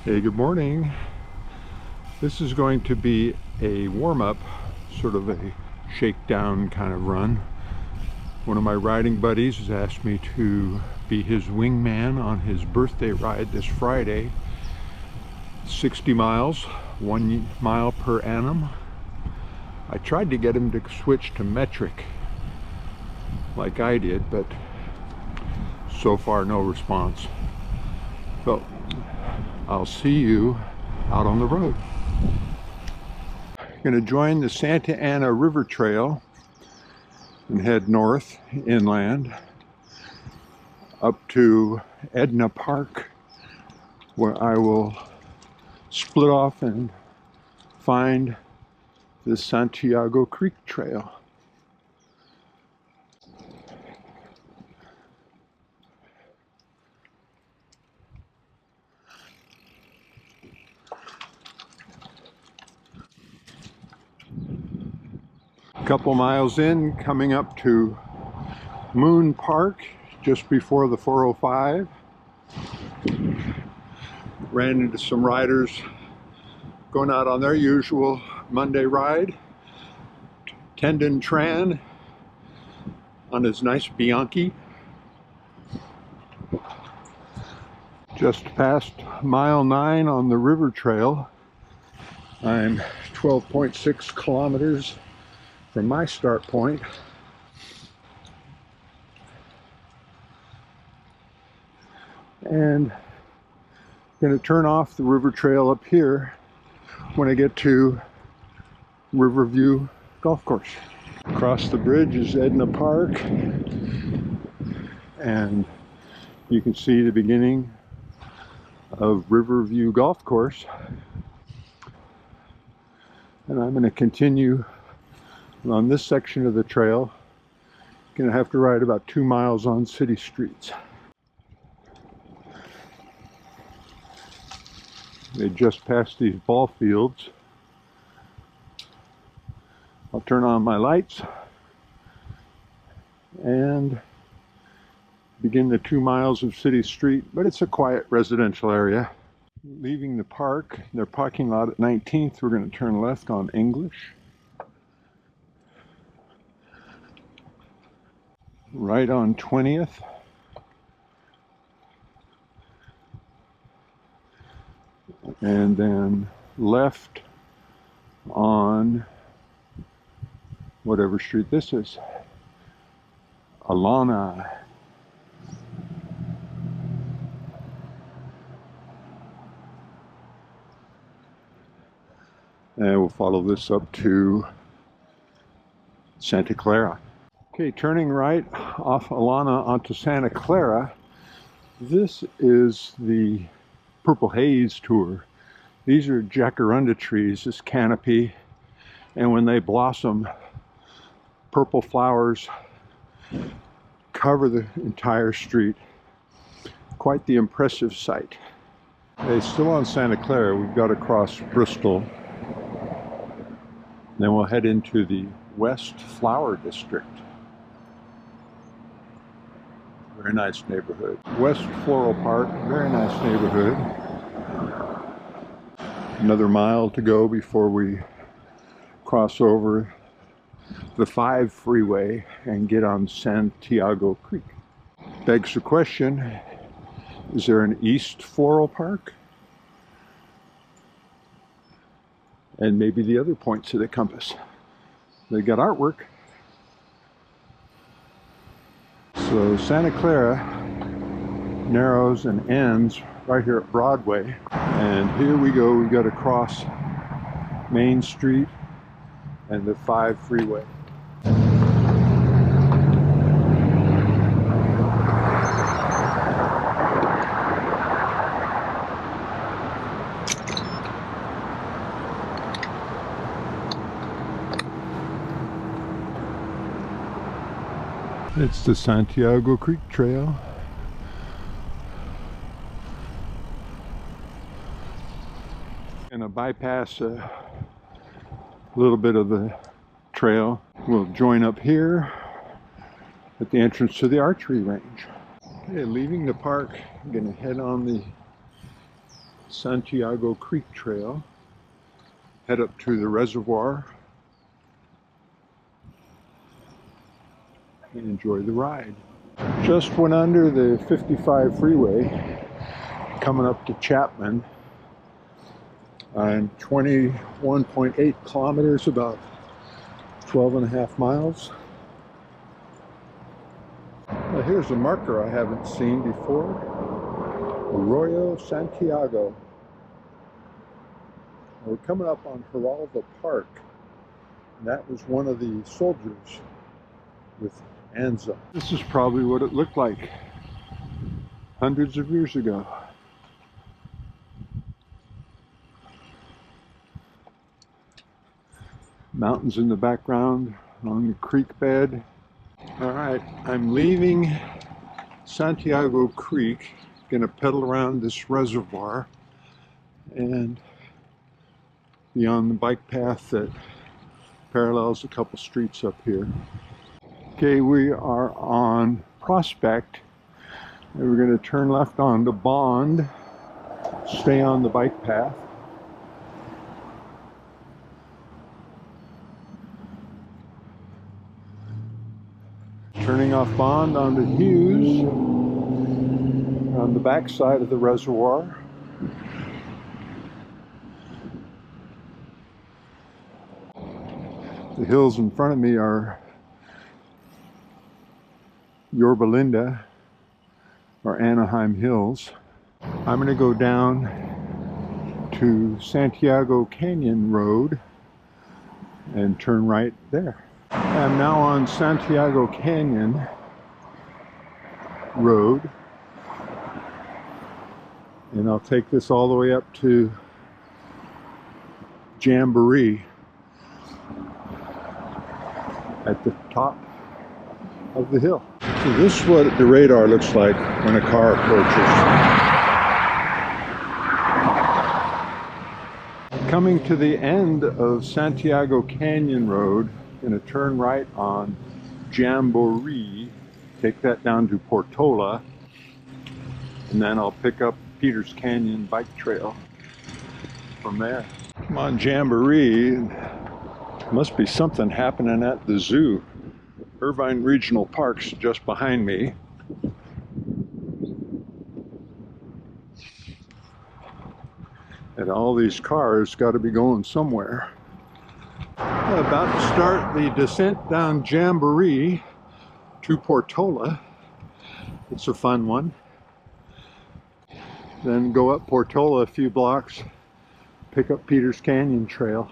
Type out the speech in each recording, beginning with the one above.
Hey, good morning. This is going to be a warm-up, sort of a shakedown kind of run. One of my riding buddies has asked me to be his wingman on his birthday ride this Friday. 60 miles, 1 mile per annum. I tried to get him to switch to metric like I did, but so far no response. So I'll see you out on the road. Going to join the Santa Ana River Trail and head north inland up to Edna Park, where I will split off and find the Santiago Creek Trail. A couple miles in, coming up to Moon Park, just before the 405. Ran into some riders going out on their usual Monday ride. Tendon Tran on his nice Bianchi. Just past mile 9 on the river trail. I'm 12.6 kilometers from my start point. And going to turn off the river trail up here when I get to Riverview Golf Course. Across the bridge is Edna Park, and you can see the beginning of Riverview Golf Course. And I'm going to continue on this section of the trail. Going to have to ride about 2 miles on city streets. They just passed these ball fields. I'll turn on my lights and begin the 2 miles of city street, but it's a quiet residential area. Leaving the park, their parking lot at 19th, we're going to turn left on English. Right on 20th. And then left on whatever street this is. Alana. And we'll follow this up to Santa Clara. Okay, turning right off Alana onto Santa Clara. This is the Purple Haze Tour. These are jacaranda trees, this canopy, and when they blossom, purple flowers cover the entire street. Quite the impressive sight. Okay, still on Santa Clara, we've got to cross Bristol. Then we'll head into the West Flower District. Very nice neighborhood. West Floral Park, very nice neighborhood. Another mile to go before we cross over the 5 freeway and get on Santiago Creek. Begs the question, is there an East Floral Park? And maybe the other points of the compass. They got artwork. So Santa Clara narrows and ends right here at Broadway. And here we go, we got to cross Main Street and the 5 freeway. It's the Santiago Creek Trail. Gonna bypass a little bit of the trail. We'll join up here at the entrance to the archery range. Okay, leaving the park, I'm gonna head on the Santiago Creek Trail. Head up to the reservoir and enjoy the ride. Just went under the 55 freeway coming up to Chapman. I'm 21.8 kilometers, about 12 and a half miles. Now here's a marker I haven't seen before. Arroyo Santiago. We're coming up on Geraldo Park. And that was one of the soldiers with Anza. This is probably what it looked like hundreds of years ago. Mountains in the background along the creek bed. All right, I'm leaving Santiago Creek, gonna pedal around this reservoir and be on the bike path that parallels a couple streets up here. Okay, we are on Prospect, and we're gonna turn left onto Bond, stay on the bike path. Turning off Bond onto Hughes on the back side of the reservoir. The hills in front of me are Yorba Linda, or Anaheim Hills. I'm going to go down to Santiago Canyon Road and turn right there. I'm now on Santiago Canyon Road, and I'll take this all the way up to Jamboree at the top of the hill. So this is what the radar looks like when a car approaches. Coming to the end of Santiago Canyon Road, going to turn right on Jamboree, take that down to Portola, and then I'll pick up Peters Canyon Bike Trail from there. I'm on Jamboree. Must be something happening at the zoo. Irvine Regional Park's just behind me. And all these cars got to be going somewhere. About to start the descent down Jamboree to Portola. It's a fun one. Then go up Portola a few blocks, pick up Peters Canyon Trail,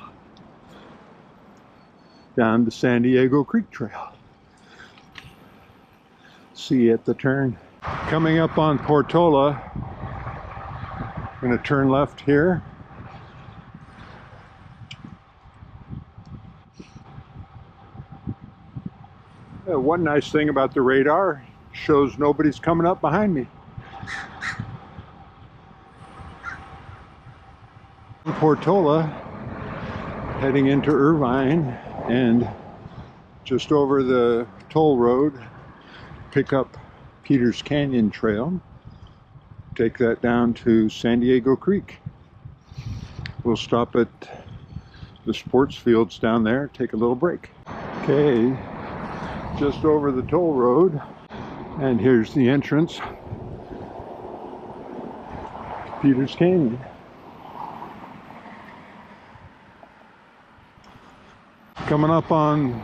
down to San Diego Creek Trail. See you at the turn. Coming up on Portola, I'm going to turn left here. One nice thing about the radar, shows nobody's coming up behind me. Portola, heading into Irvine, and just over the toll road, pick up Peters Canyon Trail, take that down to San Diego Creek. We'll stop at the sports fields down there, take a little break. Okay, just over the toll road, and here's the entrance to Peters Canyon. Coming up on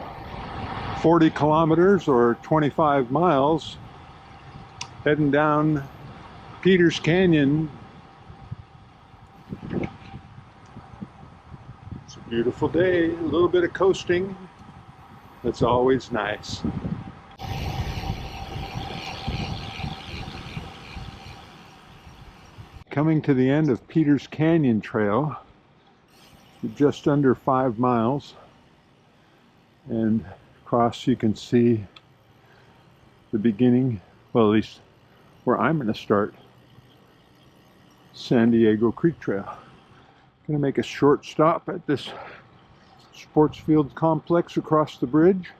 40 kilometers or 25 miles, heading down Peters Canyon. It's a beautiful day, a little bit of coasting. That's always nice. Coming to the end of Peters Canyon Trail, just under 5 miles, and across you can see the beginning, well, at least where I'm going to start, San Diego Creek Trail. I'm going to make a short stop at this sports field complex across the bridge.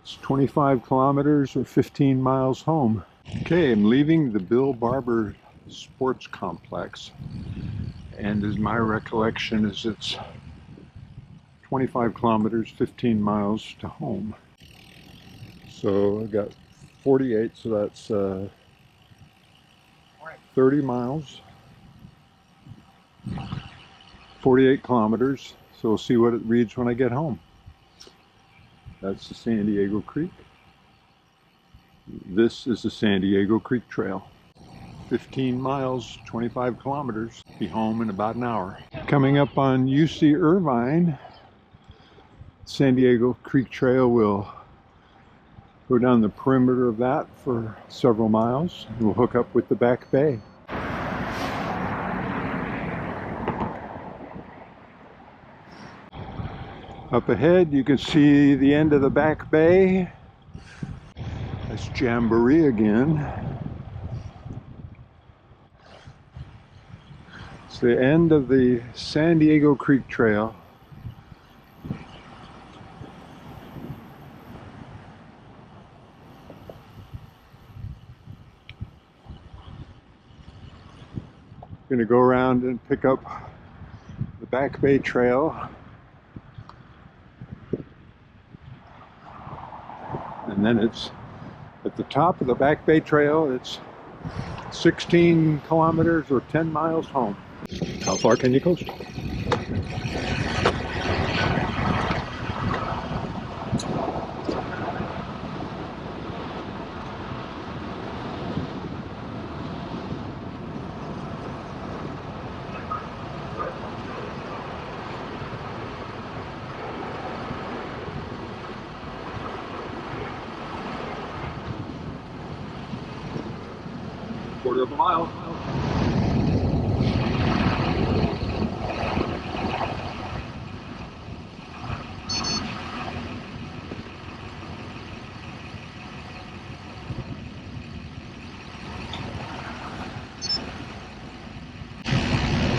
It's 25 kilometers or 15 miles home. Okay, I'm leaving the Bill Barber sports complex. And as my recollection is, it's 25 kilometers, 15 miles to home. So I got 48, so that's 30 miles, 48 kilometers. So we'll see what it reads when I get home. That's the San Diego Creek. This is the San Diego Creek Trail. 15 miles, 25 kilometers. Be home in about an hour. Coming up on UC Irvine, San Diego Creek Trail will go down the perimeter of that for several miles. We'll hook up with the Back Bay. Up ahead, you can see the end of the Back Bay. That's Jamboree again. It's the end of the San Diego Creek Trail. Going to go around and pick up the Back Bay Trail. And then it's at the top of the Back Bay Trail. It's 16 kilometers or 10 miles home. How far can you coast? Quarter of a mile.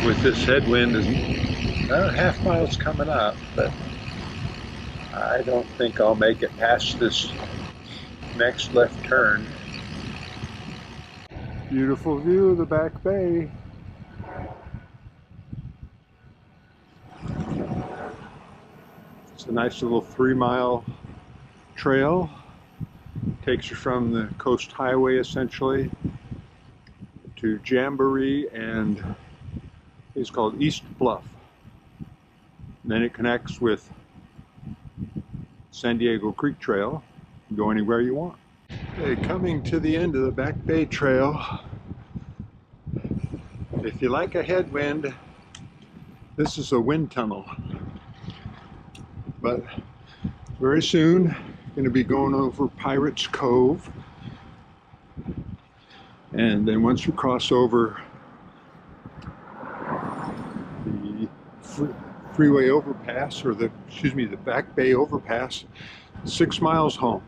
With this headwind, about half mile's coming up, but I don't think I'll make it past this next left turn. Beautiful view of the Back Bay. It's a nice little 3-mile trail. Takes you from the Coast Highway essentially to Jamboree, and it's called East Bluff. And then it connects with San Diego Creek Trail. You go anywhere you want. Okay, coming to the end of the Back Bay Trail. If you like a headwind, this is a wind tunnel. But very soon, going to be going over Pirates Cove. And then once you cross over the freeway overpass, or the Back Bay overpass, 6 miles home,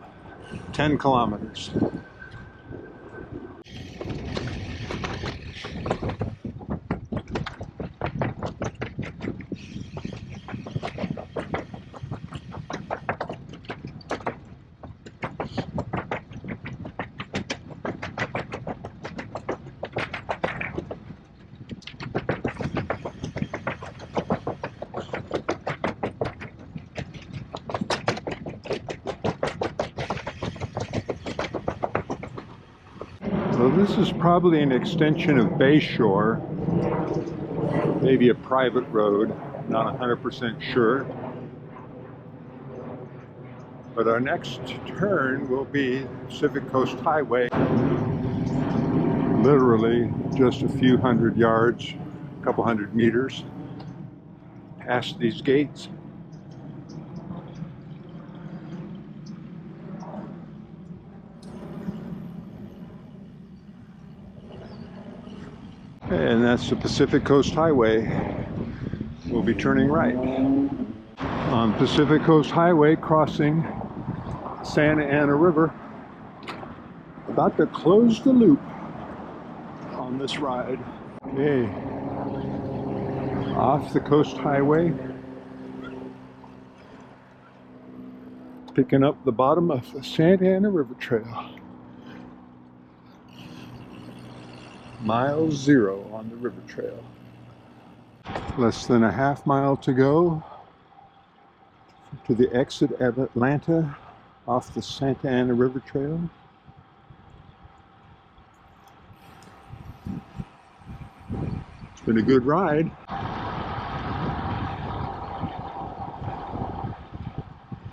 10 kilometers. So this is probably an extension of Bayshore, maybe a private road, not 100% sure. But our next turn will be Pacific Coast Highway. Literally just a few hundred yards, a couple hundred meters past these gates. And that's the Pacific Coast Highway. We'll be turning right. On Pacific Coast Highway, crossing Santa Ana River. About to close the loop on this ride. Okay, off the Coast Highway. Picking up the bottom of the Santa Ana River Trail. Mile 0 on the river trail. Less than a half mile to go to the exit of Atlanta off the Santa Ana River Trail. It's been a good ride.